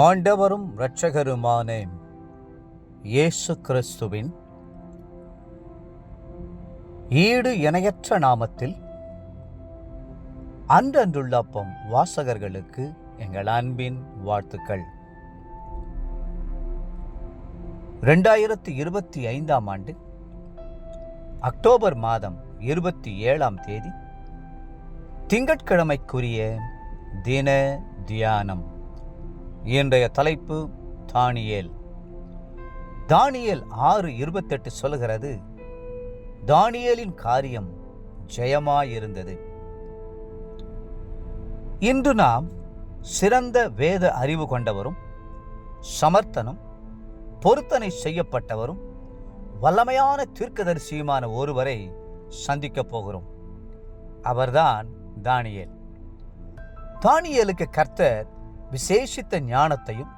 ஆண்டவரும் இரட்சகருமான இயேசு கிறிஸ்துவின் ஈடு இணையற்ற நாமத்தில் அன்றன்றுள்ள அப்பம் வாசகர்களுக்கு எங்கள் அன்பின் வாழ்த்துக்கள். 2025 ஆண்டு அக்டோபர் மாதம் 27 திங்கட்கிழமைக்குரிய தின தியானம். இன்றைய தலைப்பு தானியேல். தானியேல் 6:28 சொல்கிறது, தானியேலின் காரியம் ஜெயமாயிருந்தது. இன்று நாம் சிறந்த வேத அறிவு கொண்டவரும் சமர்த்தனும் பொருத்தனை செய்யப்பட்டவரும் வல்லமையான தீர்க்கதரிசியுமான ஒருவரை சந்திக்கப் போகிறோம். அவர்தான் தானியேல். தானியேலுக்கு கர்த்தர் விசேஷித்த ஞானத்தையும்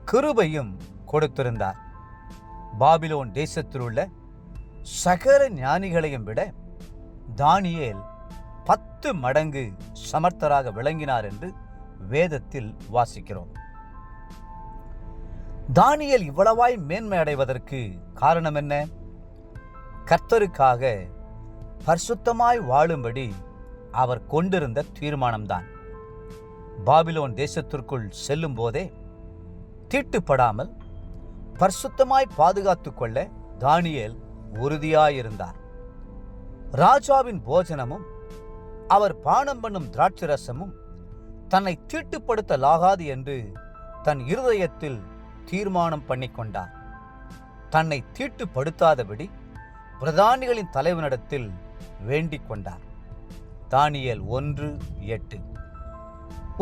கிருபையும் கொடுத்திருந்தார். பாபிலோன் தேசத்திலுள்ள சகல ஞானிகளையும் விட தானியேல் 10 மடங்கு சமர்த்தராக விளங்கினார் என்று வேதத்தில் வாசிக்கிறோம். தானியேல் இவ்வளவாய் மேன்மை அடைவதற்கு காரணம் என்ன? கர்த்தருக்காக பரிசுத்தமாய் வாழும்படி அவர் கொண்டிருந்த தீர்மானம்தான். பாபிலோன் தேசத்திற்குள் செல்லும் போதே தீட்டுப்படாமல் பரிசுத்தமாய் பாதுகாத்து கொள்ள தானியேல் உறுதியாயிருந்தார். ராஜாவின் போஜனமும் அவர் பானம் பண்ணும் திராட்சரசமும் தன்னை தீட்டுப்படுத்தலாகாது என்று தன் இருதயத்தில் தீர்மானம் பண்ணிக்கொண்டார். தன்னை தீட்டுப்படுத்தாதபடி பிரதானிகளின் தலைவனிடத்தில் வேண்டிக் கொண்டார். தானியேல் 1:8.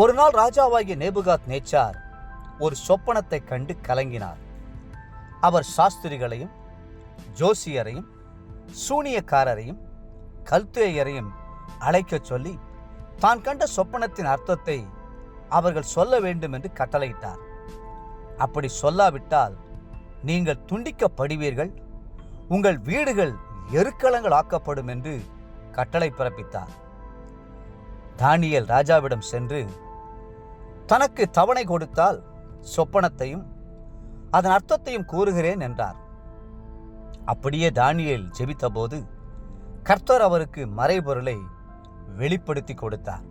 ஒரு நாள் ராஜாவாகிய நேபுகாத் நேச்சார் ஒரு சொப்பனத்தை கண்டு கலங்கினார். அவர் சாஸ்திரிகளையும் ஜோசியரையும் சூனியக்காரரையும் கல்தேயரையும் அழைக்கச் சொல்லி தான் கண்ட சொப்பனத்தின் அர்த்தத்தை அவர்கள் சொல்ல வேண்டும் என்று கட்டளையிட்டார். அப்படி சொல்லாவிட்டால் நீங்கள் துண்டிக்கப்படுவீர்கள், உங்கள் வீடுகள் எருக்களங்கள் ஆக்கப்படும் என்று கட்டளை பிறப்பித்தார். தானியேல் ராஜாவிடம் சென்று தனக்கு தவணை கொடுத்தால் சொப்பனத்தையும் அதன் அர்த்தத்தையும் கூறுகிறேன் என்றார். அப்படியே தானியேல் ஜெபித்தபோது கர்த்தர் அவருக்கு மறைபொருளை வெளிப்படுத்தி கொடுத்தார்.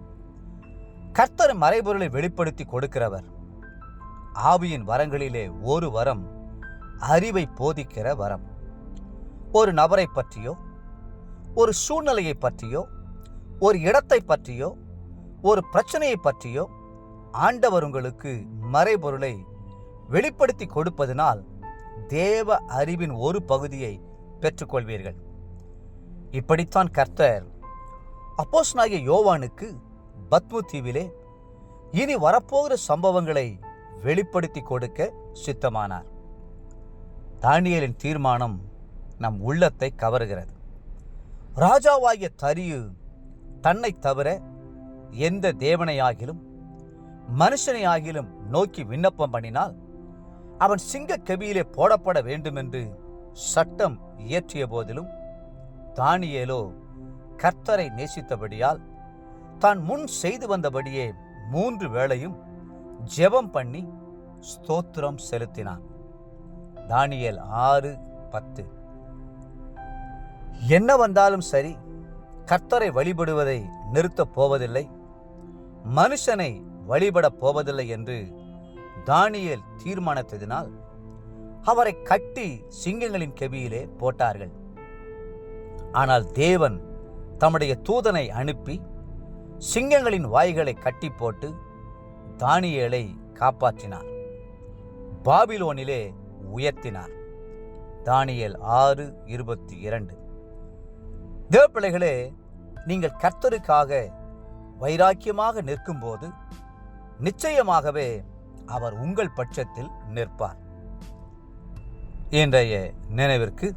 கர்த்தர் மறைபொருளை வெளிப்படுத்தி கொடுக்கிறவர். ஆவியின் வரங்களிலே ஒரு வரம் அறிவை போதிக்கிற வரம். ஒரு நபரை பற்றியோ, ஒரு சூழ்நிலையை பற்றியோ, ஒரு இடத்தை பற்றியோ, ஒரு பிரச்சனையை பற்றியோ ஆண்டவர் உங்களுக்கு மறைபொருளை வெளிப்படுத்தி கொடுப்பதனால் தேவ அறிவின் ஒரு பகுதியை பெற்றுக்கொள்வீர்கள். இப்படித்தான் கர்த்தர் அப்போஸ்தலனாகிய யோவானுக்கு பத்மு தீவிலே இனி வரப்போகிற சம்பவங்களை வெளிப்படுத்தி கொடுக்க சித்தமானார். தானியேலின் தீர்மானம் நம் உள்ளத்தை கவருகிறது. ராஜாவாகிய தரியு தன்னை தவிர எந்த தேவனையாகிலும் மனுஷனையாகிலும் நோக்கி விண்ணப்பம் பண்ணினால் அவன் சிங்க கெபியிலே போடப்பட வேண்டும் என்று சட்டம் இயற்றிய போதிலும் தானியேலோ கர்த்தரை நேசித்தபடியால் தான் முன் செய்து வந்தபடியே 3 வேளையும் ஜெபம் பண்ணி ஸ்தோத்திரம் செலுத்தினான். தானியேல் 6:10. என்ன வந்தாலும் சரி, கர்த்தரை வழிபடுவதை நிறுத்தப் போவதில்லை, மனுஷனை வழிபடப் போவதில்லை என்று தானியேல் தீர்மானித்ததினால் அவரை கட்டி சிங்கங்களின் கெபியிலே போட்டார்கள். ஆனால் தேவன் தம்முடைய தூதனை அனுப்பி சிங்கங்களின் வாய்களை கட்டி போட்டு தானியேலை காப்பாற்றினார், பாபிலோனிலே உயர்த்தினார். தானியேல் 6:22. தேவப்பிள்ளைகளே, நீங்கள் கர்த்தருக்காக வைராக்கியமாக நிற்கும்போது நிச்சயமாகவே அவர் உங்கள் பட்சத்தில் நிற்பார். இன்றைய நினைவிற்கு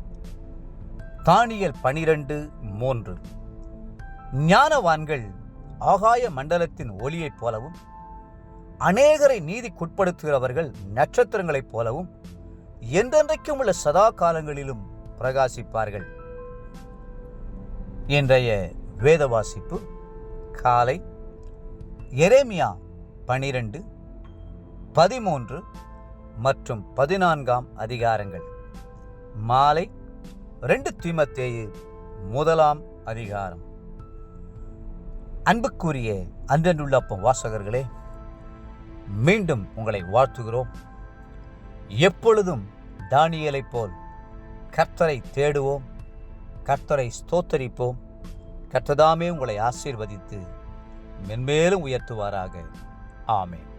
தானியேல் 12:3. ஞானவான்கள் ஆகாய மண்டலத்தின் ஒளியைப் போலவும் அநேகரை நீதிக்குட்படுத்துகிறவர்கள் நட்சத்திரங்களைப் போலவும் என்றென்றைக்கும் உள்ள சதா காலங்களிலும் பிரகாசிப்பார்கள். இன்றைய வேத வாசிப்பு காலை எரேமியா 12, 13 மற்றும் 14 அதிகாரங்கள். மாலை 2 தீமோத்தேயு 1 அதிகாரம். அன்புக்குரிய அன்றனுள்ள அப்பம் வாசகர்களே, மீண்டும் உங்களை வாழ்த்துகிறோம். எப்பொழுதும் தானியேலைப் போல் கர்த்தரை தேடுவோம், கர்த்தரை ஸ்தோத்தரிப்போம். கர்த்ததாமே உங்களை ஆசீர்வதித்து மென்மேலும் உயர்த்துவாராக. ஆமென்.